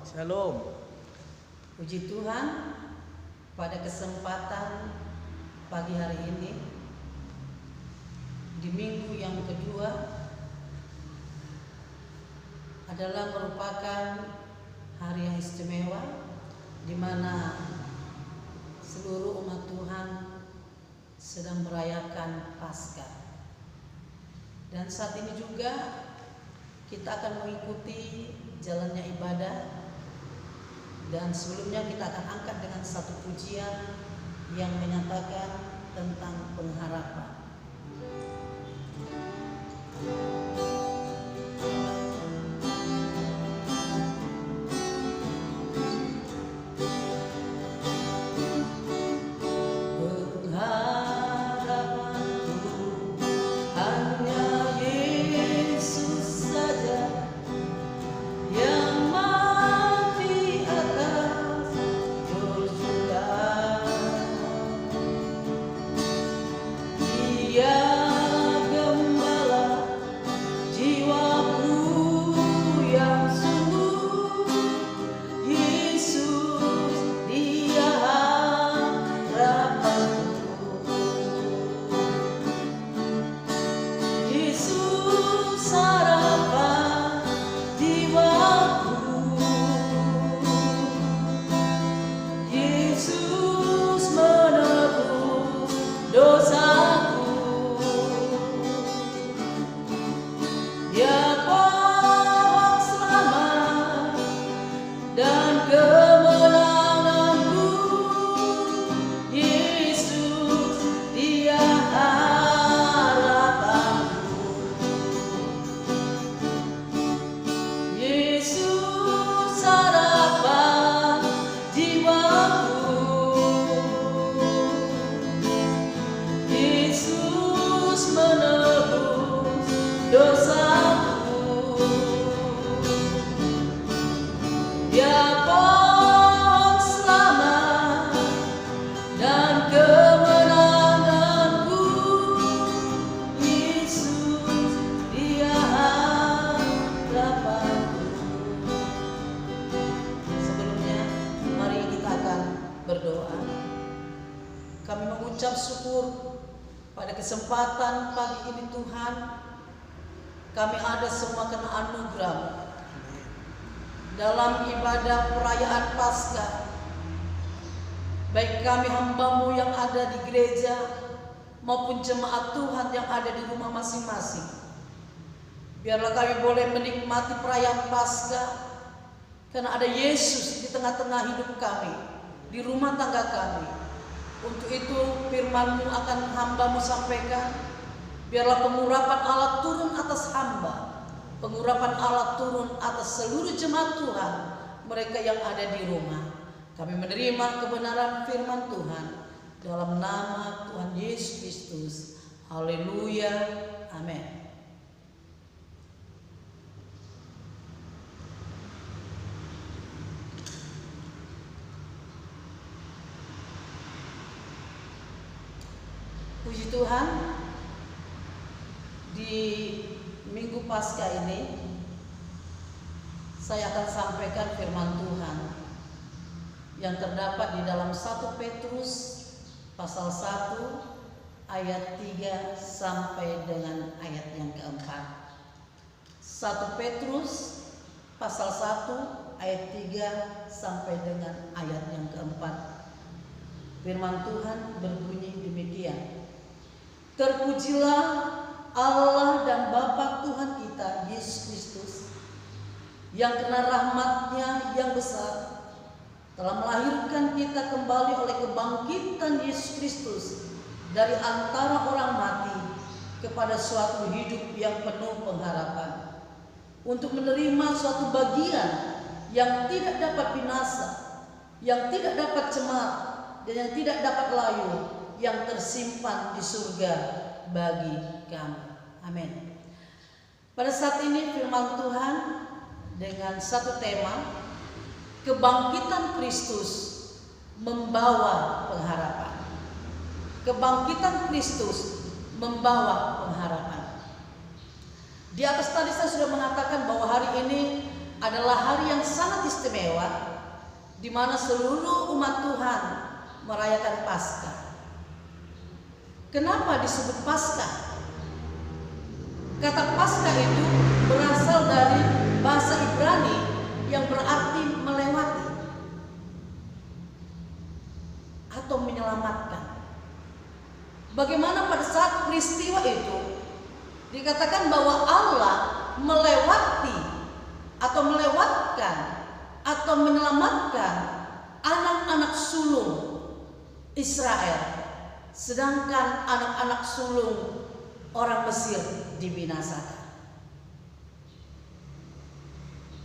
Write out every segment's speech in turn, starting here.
Shalom. Puji Tuhan, pada kesempatan pagi hari ini di minggu yang kedua adalah merupakan hari yang istimewa di mana seluruh umat Tuhan sedang merayakan Paskah. Dan saat ini juga kita akan mengikuti jalannya ibadah. Dan sebelumnya kita akan angkat dengan satu pujian yang menyatakan tentang pengharapan. Kami mengucap syukur pada kesempatan pagi ini Tuhan, kami ada semua kena anugerah dalam ibadah perayaan Paskah. Baik kami hamba-Mu yang ada di gereja maupun jemaat Tuhan yang ada di rumah masing-masing. Biarlah kami boleh menikmati perayaan Paskah karena ada Yesus di tengah-tengah hidup kami, di rumah tangga kami. Untuk itu firman-Mu akan hamba-Mu sampaikan. Biarlah pengurapan Allah turun atas hamba, pengurapan Allah turun atas seluruh jemaat Tuhan, mereka yang ada di rumah. Kami menerima kebenaran firman Tuhan dalam nama Tuhan Yesus Kristus. Haleluya, amin. Puji Tuhan, di Minggu Paskah ini saya akan sampaikan firman Tuhan yang terdapat di dalam 1 Petrus pasal 1 ayat 3 sampai dengan ayat yang keempat. 1 Petrus pasal 1 ayat 3 sampai dengan ayat yang keempat. Firman Tuhan berbunyi demikian. Terpujilah Allah dan Bapa Tuhan kita Yesus Kristus, yang karena rahmat-Nya yang besar telah melahirkan kita kembali oleh kebangkitan Yesus Kristus dari antara orang mati kepada suatu hidup yang penuh pengharapan, untuk menerima suatu bagian yang tidak dapat binasa, yang tidak dapat cemar, dan yang tidak dapat layu, yang tersimpan di surga bagi kami. Amin. Pada saat ini firman Tuhan dengan satu tema, kebangkitan Kristus membawa pengharapan. Kebangkitan Kristus membawa pengharapan. Di atas tadi saya sudah mengatakan bahwa hari ini adalah hari yang sangat istimewa hebat di mana seluruh umat Tuhan merayakan Paskah. Kenapa disebut Paskah? Kata Paskah itu berasal dari bahasa Ibrani yang berarti melewati atau menyelamatkan. Bagaimana pada saat peristiwa itu dikatakan bahwa Allah melewati atau melewatkan atau menyelamatkan anak-anak sulung Israel, sedangkan anak-anak sulung orang Mesir dibinasakan.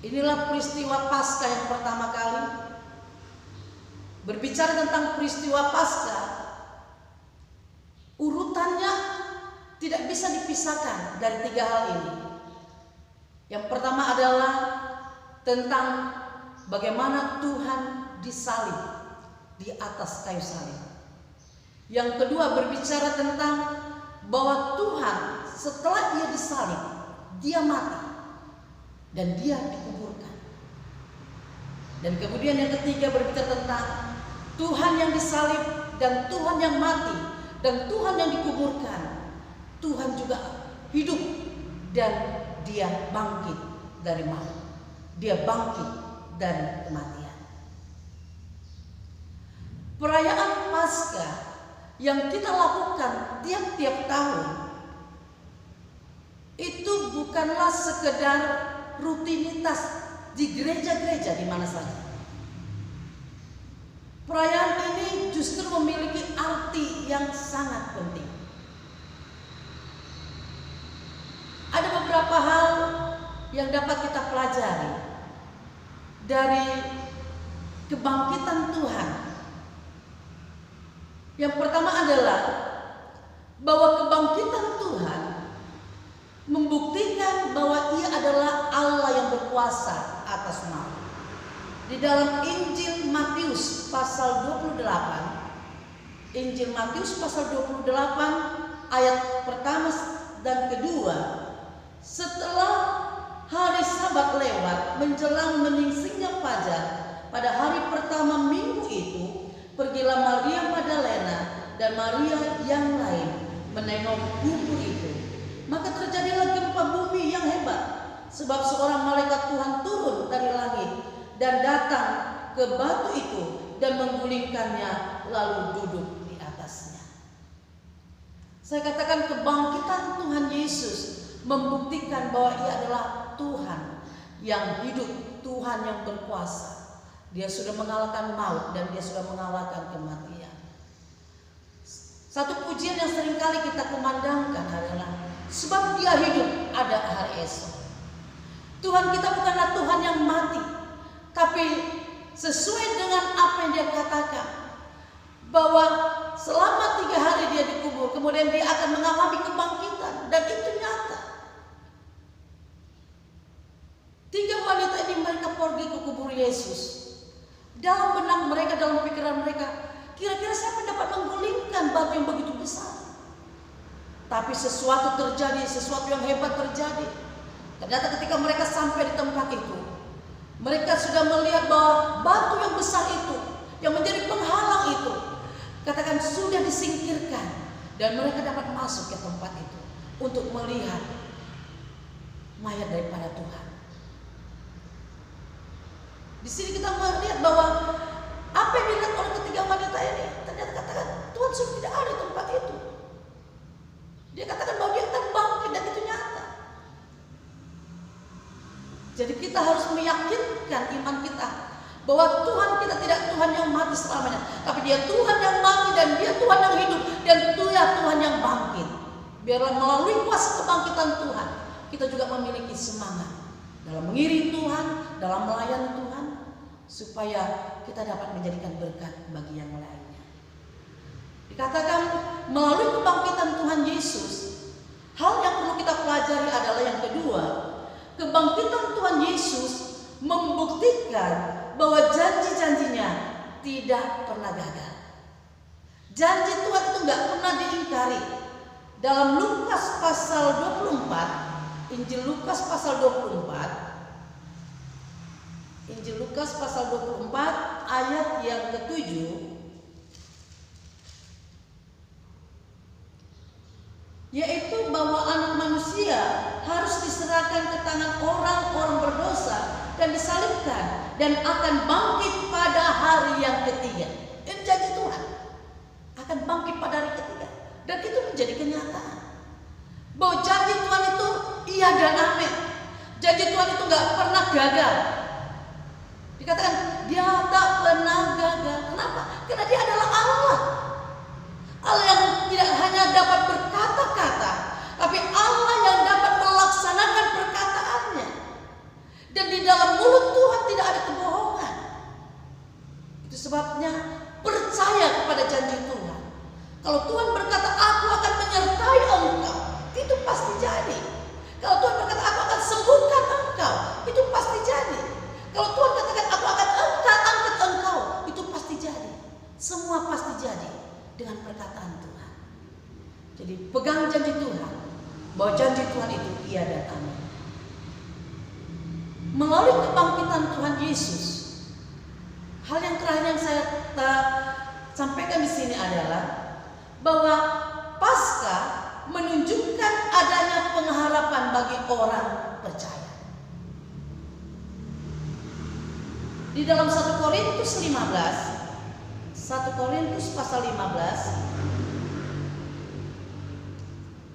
Inilah peristiwa Paskah yang pertama kali. Berbicara tentang peristiwa Paskah, urutannya tidak bisa dipisahkan dari tiga hal ini. Yang pertama adalah tentang bagaimana Tuhan disalib di atas kayu salib. Yang kedua berbicara tentang bahwa Tuhan setelah dia disalib, dia mati dan dia dikuburkan. Dan kemudian yang ketiga berbicara tentang Tuhan yang disalib dan Tuhan yang mati dan Tuhan yang dikuburkan. Tuhan juga hidup dan dia bangkit dari maut. Dia bangkit dari kematian. Perayaan Paskah yang kita lakukan tiap-tiap tahun itu bukanlah sekedar rutinitas di gereja-gereja di mana saja. Perayaan ini justru memiliki arti yang sangat penting. Ada beberapa hal yang dapat kita pelajari dari kebangkitan Tuhan. Yang pertama adalah bahwa kebangkitan Tuhan membuktikan bahwa Ia adalah Allah yang berkuasa atas maut. Di dalam Injil Matius pasal 28, Injil Matius pasal 28 ayat pertama dan kedua, setelah hari Sabat lewat menjelang menyingsingnya fajar pada hari pertama minggu itu, pergilah Maria Magdalena dan Maria yang lain menengok kubur itu. Maka terjadilah gempa bumi yang hebat, sebab seorang malaikat Tuhan turun dari langit dan datang ke batu itu dan menggulingkannya lalu duduk di atasnya. Saya katakan kebangkitan Tuhan Yesus membuktikan bahwa Ia adalah Tuhan yang hidup, Tuhan yang berkuasa. Dia sudah mengalahkan maut dan Dia sudah mengalahkan kematian. Satu pujian yang seringkali kita kumandangkan adalah sebab Dia hidup ada hari esok. Tuhan kita bukanlah Tuhan yang mati, tapi sesuai dengan apa yang Dia katakan, bahwa selama 3 hari Dia dikubur, kemudian Dia akan mengalami kebangkitan, dan itu nyata. 3 wanita ini mereka pergi ke kubur Yesus. Dalam benak mereka, dalam pikiran mereka, kira-kira siapa yang dapat menggulingkan batu yang begitu besar? Tapi sesuatu terjadi, sesuatu yang hebat terjadi. Ternyata ketika mereka sampai di tempat itu, mereka sudah melihat bahwa batu yang besar itu, yang menjadi penghalang itu, katakan sudah disingkirkan, dan mereka dapat masuk ke tempat itu untuk melihat mayat daripada Tuhan. Di sini kita melihat bahwa apa yang dilihat oleh ketiga wanita ini, ternyata katakan Tuhan sudah tidak ada di tempat itu. Dia katakan bahwa Dia akan bangkit, dan itu nyata. Jadi kita harus meyakinkan iman kita bahwa Tuhan kita tidak Tuhan yang mati selamanya, tapi Dia Tuhan yang mati dan Dia Tuhan yang hidup dan Dia Tuhan yang bangkit. Biarlah melalui kuasa kebangkitan Tuhan kita juga memiliki semangat dalam mengiring Tuhan, dalam melayani Tuhan, supaya kita dapat menjadikan berkat bagi yang lainnya. Dikatakan melalui kebangkitan Tuhan Yesus, hal yang perlu kita pelajari adalah yang kedua, kebangkitan Tuhan Yesus membuktikan bahwa janji-janjinya tidak pernah gagal. Janji Tuhan itu nggak pernah diingkari. Dalam Lukas pasal 24, Injil Lukas pasal 24, Injil Lukas pasal 24 ayat yang ke-7. Yaitu bahwa anak manusia harus diserahkan ke tangan orang-orang berdosa dan disalibkan dan akan bangkit pada hari yang ketiga. Ini janji Tuhan, akan bangkit pada hari ketiga. Dan itu menjadi kenyataan bahwa janji Tuhan itu iya dan amin. Janji Tuhan itu gak pernah gagal. Dikatakan dia tak pernah gagal. Kenapa? Karena dia adalah Allah. Allah yang tidak hanya dapat berkata-kata, tapi Allah yang dapat melaksanakan perkataannya. Dan di dalam mulut Tuhan tidak ada kebohongan. Itu sebabnya percaya kepada janji Tuhan. Kalau Tuhan berkata aku akan menyertai engkau, itu pasti jadi. Kalau Tuhan berkata aku akan sembuhkan engkau, itu pasti jadi. Kalau Tuhan katakan aku akan angkat engkau, itu pasti jadi. Semua pasti jadi dengan perkataan Tuhan. Jadi pegang janji Tuhan, bahwa janji Tuhan itu iya dan amin. Melalui kebangkitan Tuhan Yesus, hal yang terakhir yang saya sampaikan di sini adalah bahwa Paskah menunjukkan adanya pengharapan bagi orang percaya. Di dalam 1 Korintus 15, 1 Korintus pasal 15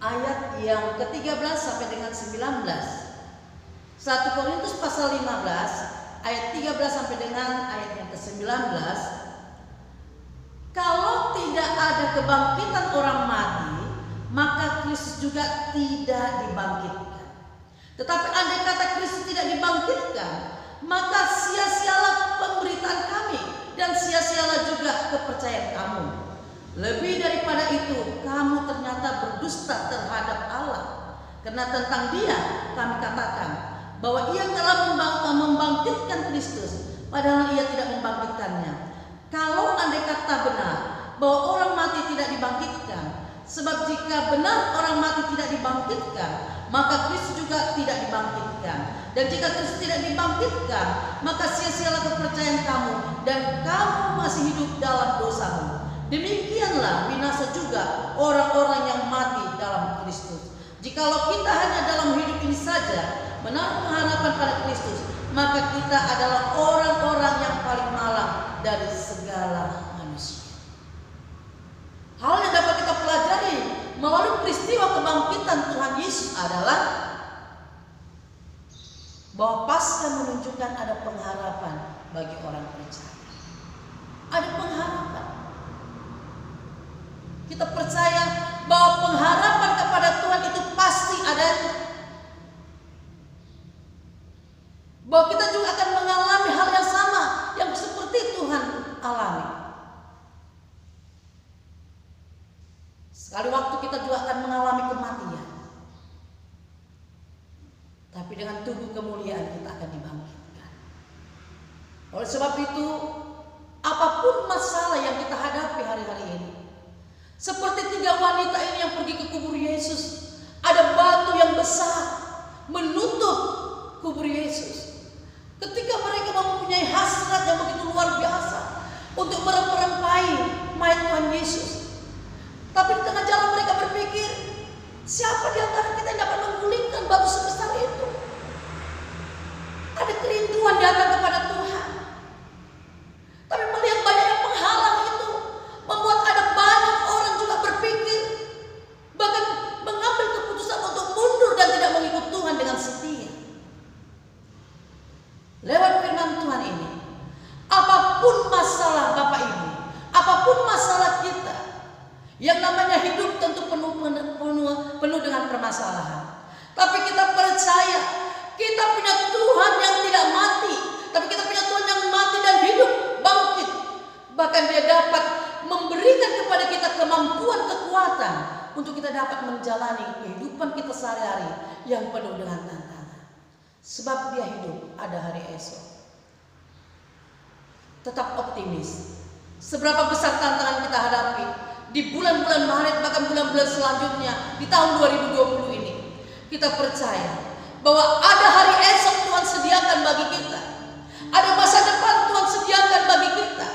ayat yang ke-13 sampai dengan 19. 1 Korintus pasal 15 ayat 13 sampai dengan ayat yang ke-19. Kalau tidak ada kebangkitan orang mati, maka Kristus juga tidak dibangkitkan. Tetapi andai kata Kristus tidak dibangkitkan, maka sia-sialah pemberitaan kami dan sia-sialah juga kepercayaan kamu. Lebih daripada itu, kamu ternyata berdusta terhadap Allah. Karena tentang Dia kami katakan bahwa Ia telah membangkitkan Kristus, padahal Ia tidak membangkitkannya. Kalau andai kata benar bahwa orang mati tidak dibangkitkan, sebab jika benar orang mati tidak dibangkitkan, maka Kristus juga tidak dibangkitkan. Dan jika Kristus tidak dibangkitkan, maka sia-sialah kepercayaan kamu dan kamu masih hidup dalam dosamu. Demikianlah binasa juga orang-orang yang mati dalam Kristus. Jikalau kita hanya dalam hidup ini saja menaruh pengharapan pada Kristus, maka kita adalah orang-orang yang paling malang dari segala manusia. Hal yang dapat kita pelajari melalui peristiwa kebangkitan Tuhan Yesus adalah bahwa Paskah menunjukkan ada pengharapan bagi orang percaya. Ada pengharapan. Kita percaya bahwa pengharapan kepada Tuhan itu pasti adanya. Bahwa kita juga akan mengalami hal yang sama yang seperti Tuhan alami. Sekali waktu kita juga akan mengalami kematian. Tapi dengan tubuh kemuliaan kita akan dibangkitkan. Oleh sebab itu, apapun masalah yang kita hadapi hari-hari ini, seperti 3 wanita ini yang pergi ke kubur Yesus, ada batu yang besar menutup kubur Yesus. Ketika mereka mempunyai hasrat yang begitu luar biasa untuk merempai mayat Tuhan Yesus, tapi di tengah jalan mereka berpikir, siapa di antara kita yang dapat menggulingkan batu sebesar itu? Ada kerinduan datang kepada Tuhan. Tapi melihat banyaknya penghalang itu membuat ada banyak orang juga berpikir, bahkan mengambil keputusan untuk mundur dan tidak mengikut Tuhan dengan setia. Lewat firman Tuhan ini, apapun masalah Bapak Ibu, apapun masalah kita, yang namanya hidup tentu penuh dengan permasalahan. Tapi kita percaya kita punya Tuhan yang tidak mati, tapi kita punya Tuhan yang mati dan hidup, bangkit. Bahkan Dia dapat memberikan kepada kita kemampuan, kekuatan untuk kita dapat menjalani kehidupan kita sehari-hari yang penuh dengan tantangan. Sebab Dia hidup, ada hari esok. Tetap optimis. Seberapa besar tantangan kita hadapi di bulan-bulan Maret, bahkan bulan-bulan selanjutnya di tahun 2020 ini, kita percaya bahwa ada hari esok Tuhan sediakan bagi kita. Ada masa depan Tuhan sediakan bagi kita.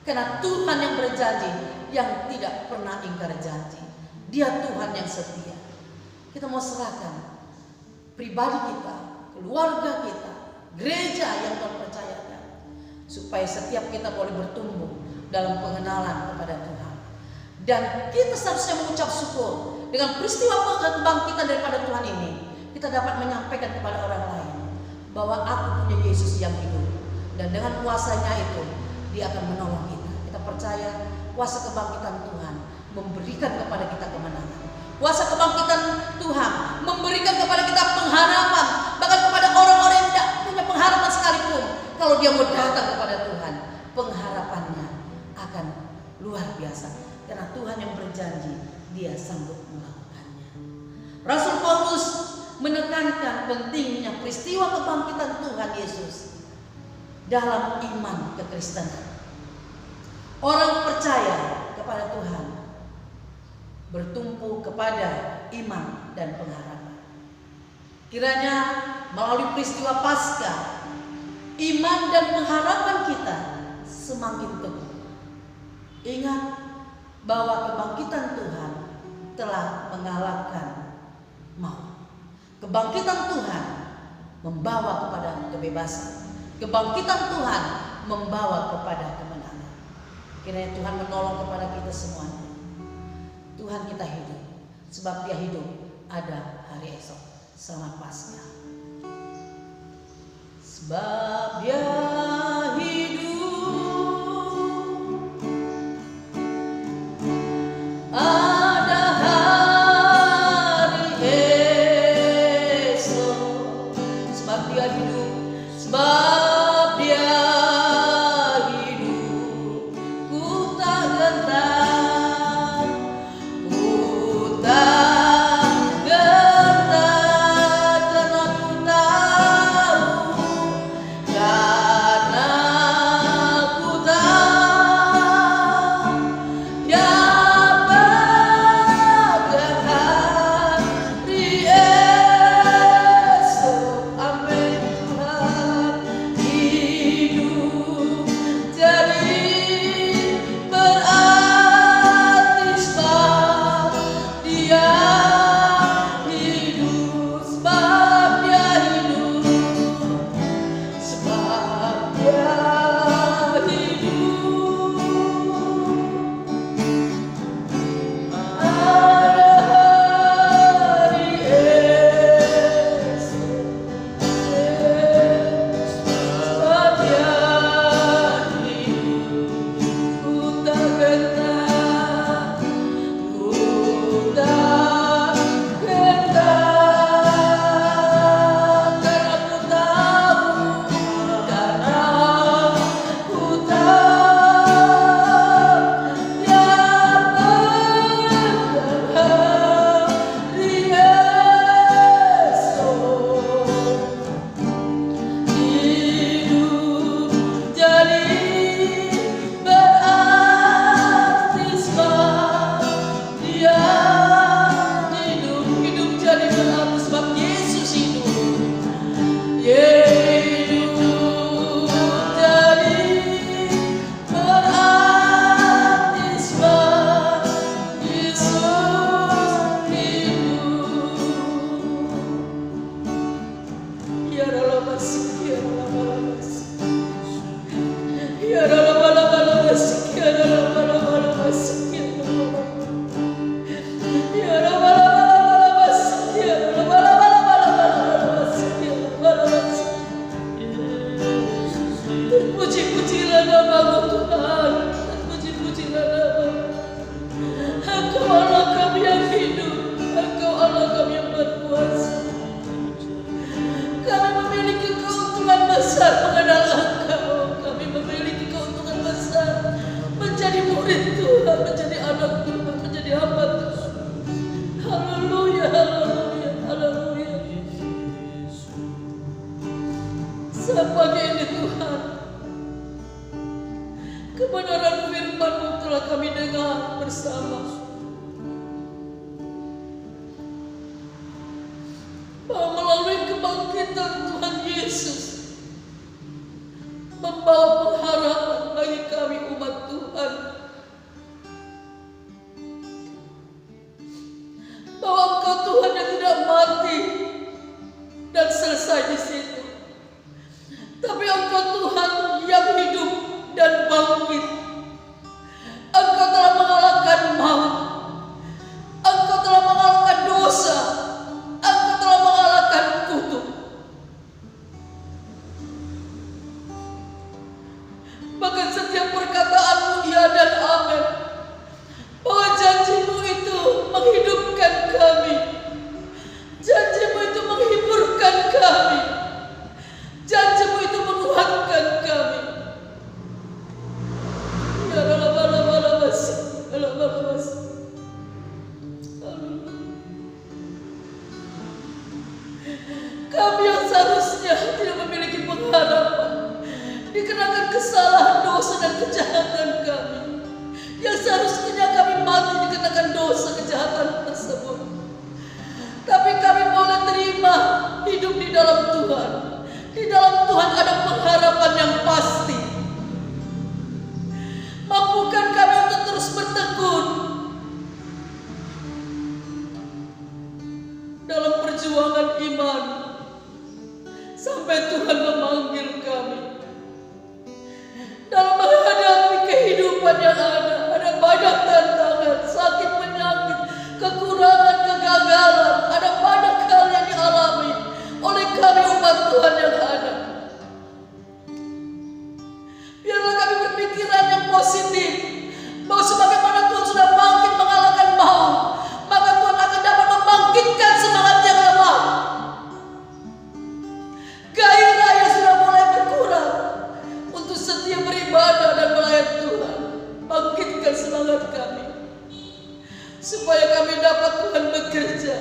Karena Tuhan yang berjanji, yang tidak pernah ingkar janji. Dia Tuhan yang setia. Kita mau serahkan pribadi kita, keluarga kita, gereja yang Tuhan percayakan, supaya setiap kita boleh bertumbuh dalam pengenalan kepada Tuhan. Dan kita seharusnya mengucap syukur dengan peristiwa kebangkitan daripada Tuhan ini. Kita dapat menyampaikan kepada orang lain bahwa aku punya Yesus yang hidup, dan dengan kuasanya itu Dia akan menolong kita. Kita percaya kuasa kebangkitan Tuhan memberikan kepada kita kemenangan. Kuasa kebangkitan Tuhan memberikan kepada kita pengharapan, bahkan kepada orang-orang yang tidak punya pengharapan sekalipun. Kalau dia mau datang kepada Tuhan, pengharapannya akan luar biasa. Karena Tuhan yang berjanji, Dia sanggup melakukannya. Rasul Paulus menekankan pentingnya peristiwa kebangkitan Tuhan Yesus dalam iman kekristenan. Orang percaya kepada Tuhan bertumpu kepada iman dan pengharapan. Kiranya melalui peristiwa Paskah, iman dan pengharapan kita semakin teguh. Ingat bahwa kebangkitan Tuhan telah mengalahkan maut. Kebangkitan Tuhan membawa kepada kebebasan. Kebangkitan Tuhan membawa kepada kemenangan. Kiranya Tuhan menolong kepada kita semuanya. Tuhan kita hidup, sebab Dia hidup, ada hari esok. Selamat Paskah. Sebab Dia hidup, ada hari esok. Sebab Dia hidup, sebab Dia hidup, ku tak gentar, ku tak gentar, karena ku tahu, karena ku tahu Dia bagai hari esok. Amin. Tuhan hidup, jadi berarti sebab Dia hidup, sebab Dia hidup, sebab Dia hidup. Ada hari esok, sebab Dia hidup, ku tak gentar, ku tak gentar, karena ku tahu, karena ku tahu Dia hari esok. Hidup jadi berarti sebab Dia hidup. Hidup jadi berarti sebab Yesus hidup. Hidup jadi berarti sebab Yesus hidup. Ya dalam masih, ya dalam masih, ya dalam masih, ya dalam masih, ya dalam masih, ya dalam masih. Terpuji-pujilah nama-Mu Tuhan, terpuji-pujilah nama-Mu. Engkau Allah kami yang hidup, Engkau Allah kami yang berkuasa. Kami memiliki keuntungan besar mengenal Engkau. Kami memiliki keuntungan besar menjadi murid Tuhan, menjadi anak Tuhan, menjadi hamba Tuhan. Haleluya, haleluya, haleluya. Saat pagi ini Tuhan, kebenaran membawa pengharapan bagi kami umat Tuhan, bahwa Engkau Tuhan yang tidak mati dan selesai di situ, tapi Engkau Tuhan yang hidup dan bangkit. Engkau telah mengalahkan maut, Engkau telah mengalahkan dosa, Engkau telah mengalahkan kutuk. Bahkan setiap perkataanmu ya dan amin, bahwa janjimu itu menghidupkan kami, janjimu itu menghiburkan kami, janjimu itu menguatkan kami. Ya Allah, kami yang seharusnya tidak memiliki pengharapan dikenakan kesalahan, dosa dan kejahatan kami, yang seharusnya kami mati dikenakan dosa kejahatan tersebut, tapi kami boleh terima hidup di dalam Tuhan. Di dalam Tuhan ada pengharapan yang pasti. Mampukan kami untuk terus bertekun dalam perjuangan iman sampai Tuhan memanggil kami. Dalam menghadapi kehidupan yang ada banyak tantangan, sakit, penyakit, kekurangan, kegagalan, ada banyak hal yang dialami oleh kami umat Tuhan yang ada. Biarlah kami berpikiran yang positif, bahwa sebagaimana Tuhan sudah bangkit mengalahkan maut, maka Tuhan akan dapat membangkitkan semangat yang lemah. Gairah yang sudah mulai berkurang untuk setia beribadah dan melayani Tuhan, bangkitkan semangat kami, supaya kami dapat Tuhan bekerja,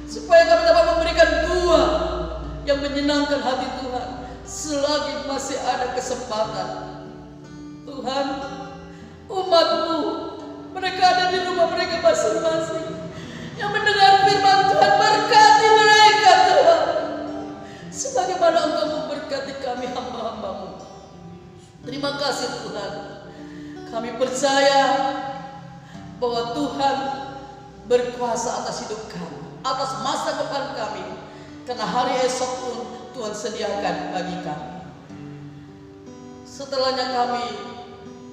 supaya kami dapat memberikan buah yang menyenangkan hati Tuhan selagi masih ada kesempatan. Tuhan, umat-Mu, mereka ada di rumah mereka masing-masing yang mendengar firman Tuhan, berkati mereka Tuhan, sebagaimana Engkau memberkati kami hamba-hamba-Mu. Terima kasih Tuhan. Kami percaya bahwa Tuhan berkuasa atas hidup kami, atas masa depan kami, karena hari esok pun Tuhan sediakan bagi kami. Setelahnya kami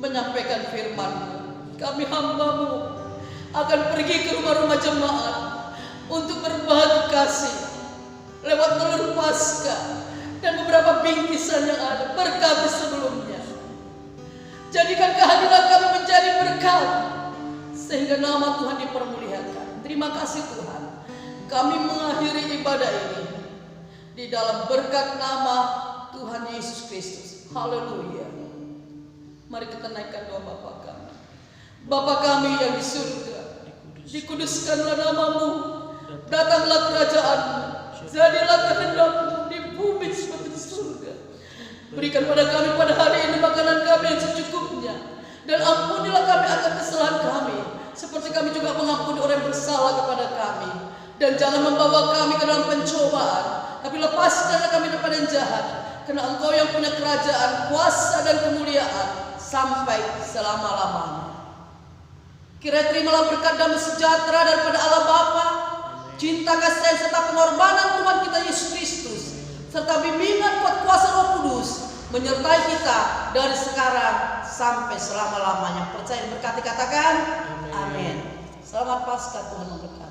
menyampaikan firman-Mu, kami hamba-Mu akan pergi ke rumah-rumah jemaat untuk berbagi kasih lewat telur Paskah dan beberapa bingkisan yang ada. Berkati sebelumnya, jadikan kehadiran kami menjadi berkat sehingga nama Tuhan dipermuliakan. Terima kasih Tuhan. Kami mengakhiri ibadah ini di dalam berkat nama Tuhan Yesus Kristus. Haleluya. Mari kita naikkan doa Bapa kami. Bapa kami yang di surga, dikuduskanlah nama-Mu, datanglah kerajaan-Mu, jadilah kehendak-Mu di bumi seperti di surga. Berikan pada kami pada hari ini makanan kami yang secukupnya, dan ampunilah kami akan kesalahan kami, seperti kami juga mengampuni orang yang bersalah kepada kami. Dan jangan membawa kami ke dalam pencobaan, tapi lepaskanlah kami daripada yang jahat, karena Engkau yang punya kerajaan, kuasa dan kemuliaan sampai selama-lamanya. Kiranya terimalah berkat dan sejahtera daripada Allah Bapa, cinta kasih serta pengorbanan Tuhan kita Yesus Kristus, serta bimbingan kuat kuasa Roh Kudus menyertai kita dari sekarang sampai selama-lamanya. Percaya berkati, katakan amin. Selamat Paskah, Tuhan memberkati.